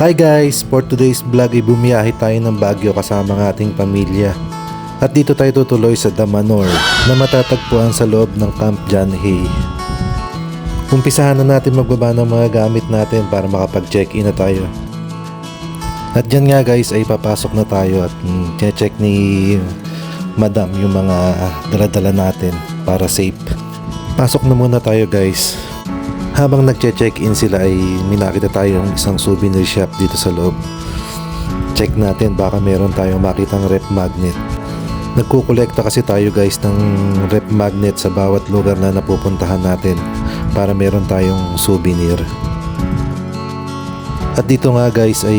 Hi guys! For today's vlog ay bumiyahe tayo ng Baguio kasama ng ating pamilya. At dito tayo tutuloy sa Damanhor na matatagpuan sa loob ng Camp John Hay. Umpisahan na natin magbaba ng mga gamit natin para makapag-check-in na tayo. At dyan nga guys ay papasok na tayo at check ni Madam yung mga dala-dala natin para safe. Pasok na muna tayo guys. Habang nagche-check-in sila ay minakita tayong isang souvenir shop dito sa loob. Check natin baka meron tayong makitang rep magnet. Nagkukolekta kasi tayo guys ng rep magnet sa bawat lugar na napupuntahan natin para meron tayong souvenir. At dito nga guys ay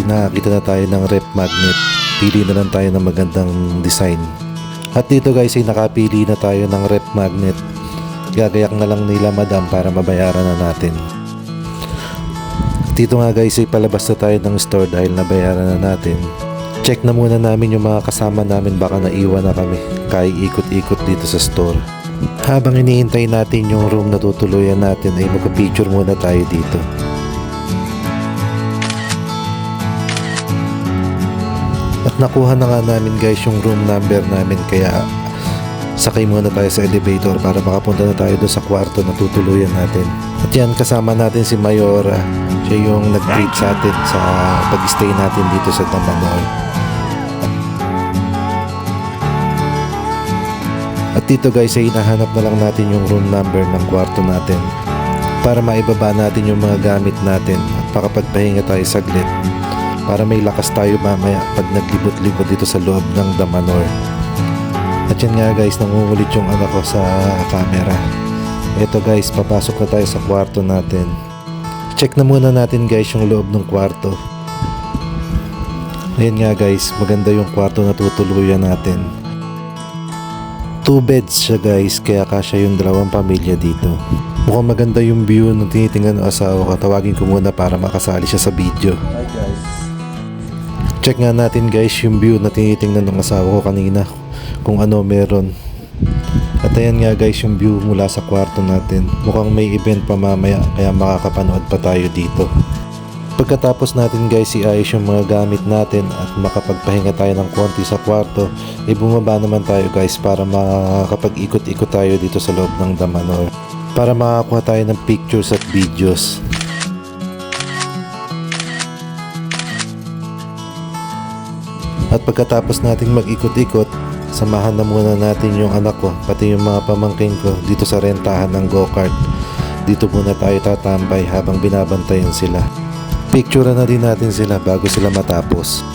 nakakita na tayo ng rep magnet. Pili na lang tayo ng magandang design. At dito guys ay nakapili na tayo ng rep magnet. Gagayak na lang nila madam para mabayaran na natin. Dito nga guys ay palabas na tayo ng store dahil nabayaran na natin. Check na muna namin yung mga kasama namin, baka naiwan na kami kaya ikot-ikot dito sa store. Habang iniintay natin yung room na tutuluyan natin ay magpa-picture muna tayo dito. At nakuha na nga namin guys yung room number namin, kaya sakay muna tayo sa elevator para makapunta na tayo doon sa kwarto na tutuluyan natin. At yan, kasama natin si Mayora. Siya yung nag-treat sa atin sa pag-stay natin dito sa Damanhor. At dito guys ay hinahanap na lang natin yung room number ng kwarto natin para maibaba natin yung mga gamit natin at makapagpahinga tayo saglit para may lakas tayo mamaya pag naglibot-libot dito sa loob ng Damanhor. At yan nga guys, nangungulit yung anak ko sa camera. Eto guys, papasok na tayo sa kwarto natin. Check na muna natin guys yung loob ng kwarto. Ayan nga guys, maganda yung kwarto na tutuluyan natin. 2 beds siya guys, kaya kasya yung dalawang pamilya dito. Mukhang maganda yung view na tinitingnan ng asawa ko. Tawagin ko muna para makasali siya sa video. Hi guys. Check nga natin guys yung view na tinitingnan ng asawa ko kanina, kung ano meron. At ayan nga guys yung view mula sa kwarto natin. Mukhang may event pa mamaya kaya makakapanood pa tayo dito. Pagkatapos natin guys iayos yung mga gamit natin at makapagpahinga tayo ng konti sa kwarto, ay bumaba naman tayo guys para makakapag-ikot-ikot tayo dito sa loob ng Damanhor para makakuha tayo ng pictures at videos. At pagkatapos nating mag-ikot-ikot, samahan na muna natin yung anak ko pati yung mga pamangkin ko dito sa rentahan ng go-kart. Dito muna tayo tatambay habang binabantayan sila. Picture na din natin sila bago sila matapos.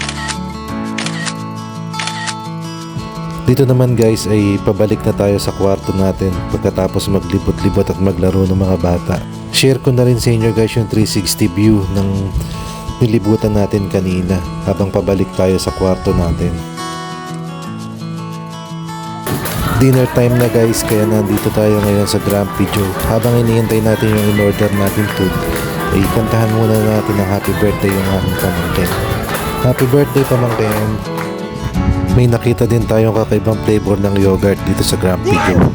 Dito naman guys ay pabalik na tayo sa kwarto natin pagkatapos maglibot-libot at maglaro ng mga bata. Share ko na rin sa inyo guys yung 360 view ng nilibutan natin kanina habang pabalik tayo sa kwarto natin. Dinner time na guys, kaya nandito tayo ngayon sa Grumpy Joe. Habang iniintay natin yung in-order natin food, ay kantahan muna natin ang happy birthday yung aking pamangkin. Happy birthday pamangkin! May nakita din tayong kakaibang flavor ng yogurt dito sa Grumpy Joe.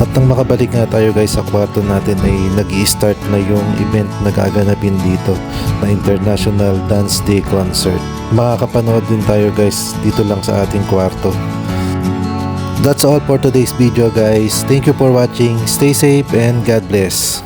At nang makabalik nga tayo guys sa kwarto natin ay nag-i-start na yung event na gaganapin dito na International Dance Day Concert. Makakapanood din tayo guys dito lang sa ating kwarto. That's all for today's video guys. Thank you for watching. Stay safe and God bless.